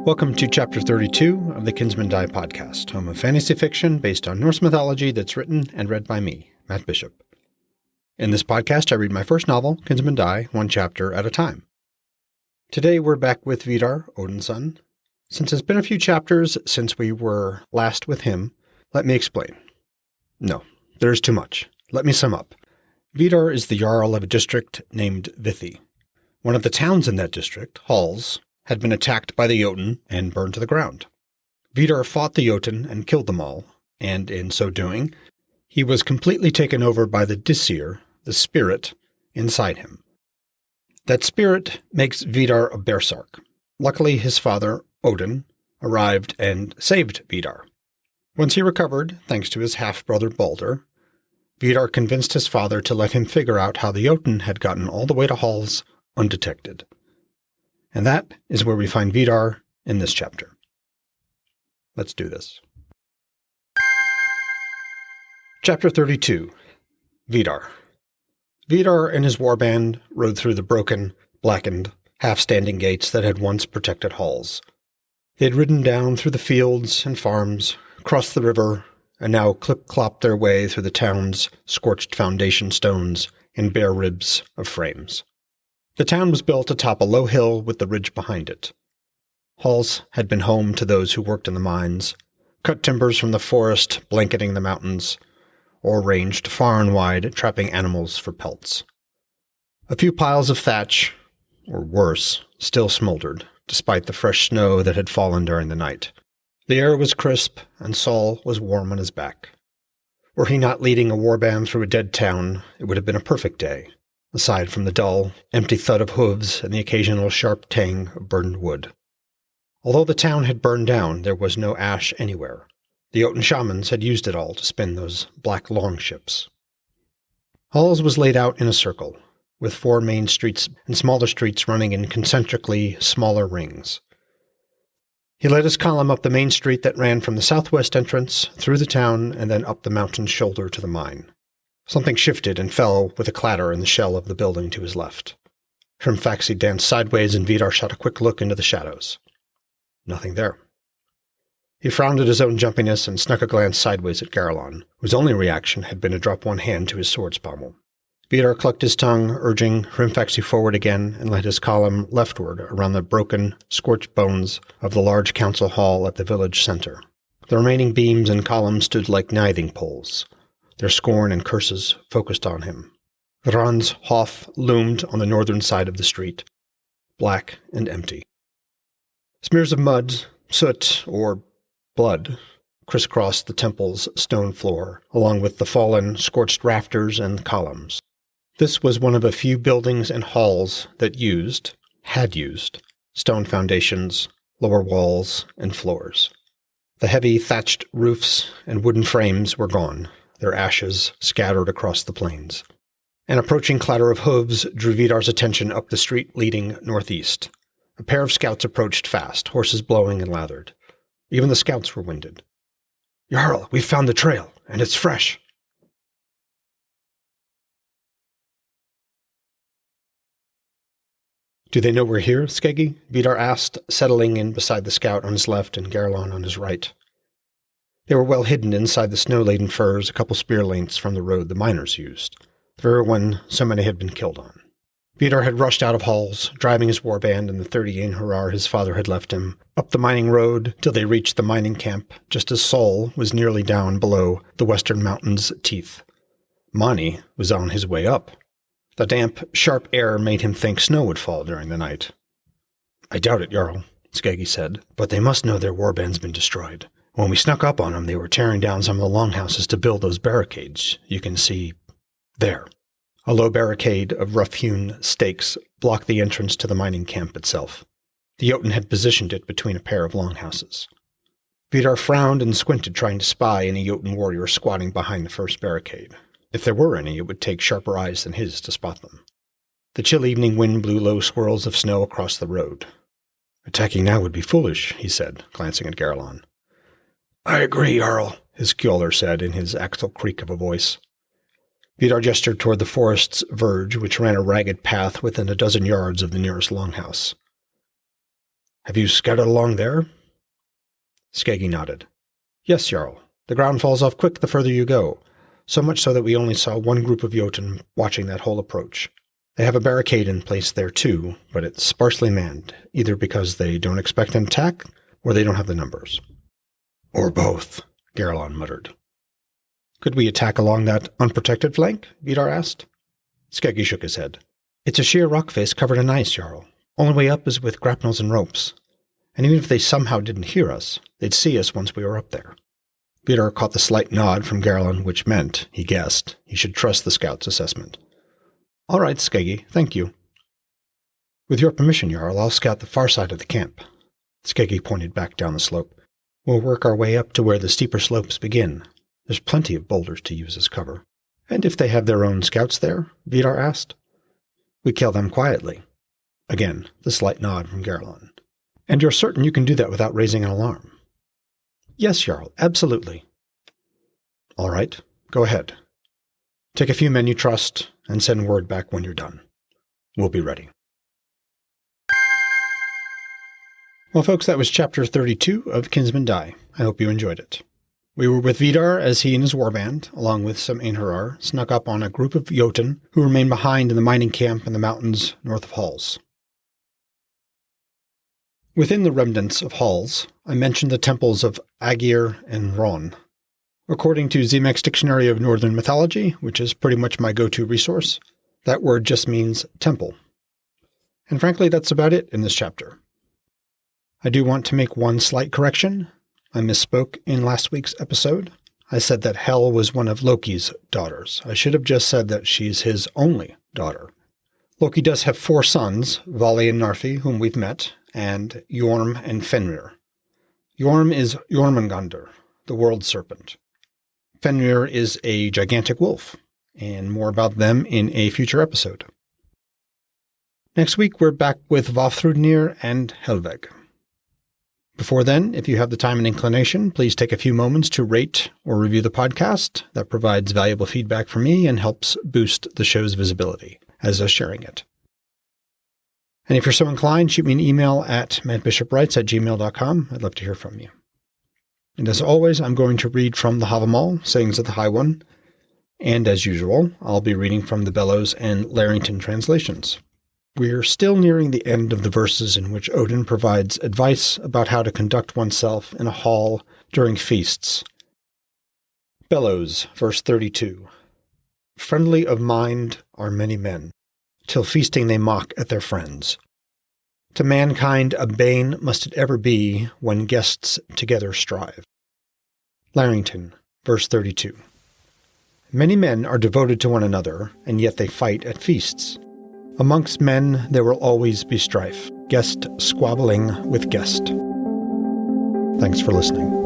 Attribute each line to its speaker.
Speaker 1: Welcome to Chapter 32 of the Kinsmen Die Podcast, home of fantasy fiction based on Norse mythology that's written and read by me, Matt Bishop. In this podcast, I read my first novel, Kinsmen Die, one chapter at a time. Today, we're back with Vidar, Odin's son. Since it's been a few chapters since we were last with him, let me explain. No, there's too much. Let me sum up. Vidar is the Jarl of a district named Vithi. One of the towns in that district, Halls, had been attacked by the Jotunn and burned to the ground. Vidar fought the Jotunn and killed them all, and in so doing, he was completely taken over by the Disir, the spirit, inside him. That spirit makes Vidar a berserk. Luckily, his father, Odin, arrived and saved Vidar. Once he recovered, thanks to his half-brother Balder, Vidar convinced his father to let him figure out how the Jotunn had gotten all the way to Halls undetected. And that is where we find Vidar in this chapter. Let's do this. Chapter 32. Vidar. Vidar and his warband rode through the broken, blackened, half-standing gates that had once protected Halls. They had ridden down through the fields and farms, crossed the river, and now clip-clopped their way through the town's scorched foundation stones and bare ribs of frames. The town was built atop a low hill with the ridge behind it. Halls had been home to those who worked in the mines, cut timbers from the forest blanketing the mountains, or ranged far and wide trapping animals for pelts. A few piles of thatch, or worse, still smoldered, despite the fresh snow that had fallen during the night. The air was crisp, and Saul was warm on his back. Were he not leading a warband through a dead town, it would have been a perfect day, aside from the dull, empty thud of hooves and the occasional sharp tang of burned wood. Although the town had burned down, there was no ash anywhere. The Jotunn shamans had used it all to spin those black longships. Halls was laid out in a circle, with 4 main streets and smaller streets running in concentrically smaller rings. He led his column up the main street that ran from the southwest entrance, through the town, and then up the mountain's shoulder to the mine. Something shifted and fell with a clatter in the shell of the building to his left. Hrimfaxi danced sideways and Vidar shot a quick look into the shadows. Nothing there. He frowned at his own jumpiness and snuck a glance sideways at Garlon, whose only reaction had been to drop one hand to his sword's pommel. Vidar clucked his tongue, urging Hrimfaxi forward again, and led his column leftward around the broken, scorched bones of the large council hall at the village center. The remaining beams and columns stood like nithing poles, their scorn and curses focused on him. Ran's Hof loomed on the northern side of the street, black and empty. Smears of mud, soot, or blood crisscrossed the temple's stone floor, along with the fallen, scorched rafters and columns. This was one of a few buildings and halls that had used, stone foundations, lower walls, and floors. The heavy thatched roofs and wooden frames were gone, their ashes scattered across the plains. An approaching clatter of hooves drew Vidar's attention up the street leading northeast. A pair of scouts approached fast, horses blowing and lathered. Even the scouts were winded. "Jarl, we've found the trail, and it's fresh." "Do they know we're here, Skeggi?" Vidar asked, settling in beside the scout on his left and Garlon on his right. They were well hidden inside the snow-laden firs a couple spear lengths from the road the miners used, the very one so many had been killed on. Vidar had rushed out of Halls, driving his warband and the 30 Einherjar his father had left him, up the mining road till they reached the mining camp, just as Sol was nearly down below the western mountain's teeth. Mani was on his way up. The damp, sharp air made him think snow would fall during the night. "I doubt it, Jarl," Skeggi said, "but they must know their warband's been destroyed. When we snuck up on them, they were tearing down some of the longhouses to build those barricades. You can see there." A low barricade of rough-hewn stakes blocked the entrance to the mining camp itself. The Jotunn had positioned it between a pair of longhouses. Vidar frowned and squinted, trying to spy any Jotunn warrior squatting behind the first barricade. If there were any, it would take sharper eyes than his to spot them. The chill evening wind blew low swirls of snow across the road. "Attacking now would be foolish," he said, glancing at Garlon. "I agree, Jarl," his Kjolar said in his axle creak of a voice. Vidar gestured toward the forest's verge, which ran a ragged path within a dozen yards of the nearest longhouse. Have you scouted along there? Skeggi nodded. Yes, Jarl. The ground falls off quick the further you go, so much so that we only saw one group of Jotunn watching that whole approach. They have a barricade in place there too, but it's sparsely manned, either because they don't expect an attack, or they don't have the numbers. Or both, Garlon muttered. Could we attack along that unprotected flank? Vidar asked. Skeggi shook his head. It's a sheer rock face covered in ice, Jarl. Only way up is with grapnels and ropes. And even if they somehow didn't hear us, they'd see us once we were up there. Vidar caught the slight nod from Garlon, which meant, he guessed, he should trust the scout's assessment. All right, Skeggi, thank you. With your permission, Jarl, I'll scout the far side of the camp. Skeggi pointed back down the slope. We'll work our way up to where the steeper slopes begin. There's plenty of boulders to use as cover. And if they have their own scouts there? Vidar asked. We kill them quietly. Again, the slight nod from Garlon. And you're certain you can do that without raising an alarm? Yes, Jarl, absolutely. All right, go ahead. Take a few men you trust, and send word back when you're done. We'll be ready. Well, folks, that was Chapter 32 of Kinsmen Die. I hope you enjoyed it. We were with Vidar as he and his warband, along with some Einherjar, snuck up on a group of Jotunn who remained behind in the mining camp in the mountains north of Halls. Within the remnants of Halls, I mentioned the temples of Aegir and Ron. According to Zemek's Dictionary of Northern Mythology, which is pretty much my go-to resource, that word just means temple. And frankly, that's about it in this chapter. I do want to make one slight correction. I misspoke in last week's episode. I said that Hel was one of Loki's daughters. I should have just said that she's his only daughter. Loki does have 4 sons, Vali and Narfi, whom we've met, and Jorm and Fenrir. Jorm is Jormungandr, the world serpent. Fenrir is a gigantic wolf, and more about them in a future episode. Next week, we're back with Vafthrudnir and Helveg. Before then, if you have the time and inclination, please take a few moments to rate or review the podcast. That provides valuable feedback for me and helps boost the show's visibility, as does sharing it. And if you're so inclined, shoot me an email at mattbishopwrites@gmail.com. I'd love to hear from you. And as always, I'm going to read from the Havamal, Sayings of the High One. And as usual, I'll be reading from the Bellows and Larrington translations. We're still nearing the end of the verses in which Odin provides advice about how to conduct oneself in a hall during feasts. Bellows, verse 32. Friendly of mind are many men, till feasting they mock at their friends. To mankind a bane must it ever be when guests together strive. Larrington, verse 32. Many men are devoted to one another, and yet they fight at feasts. Amongst men there will always be strife, guest squabbling with guest. Thanks for listening.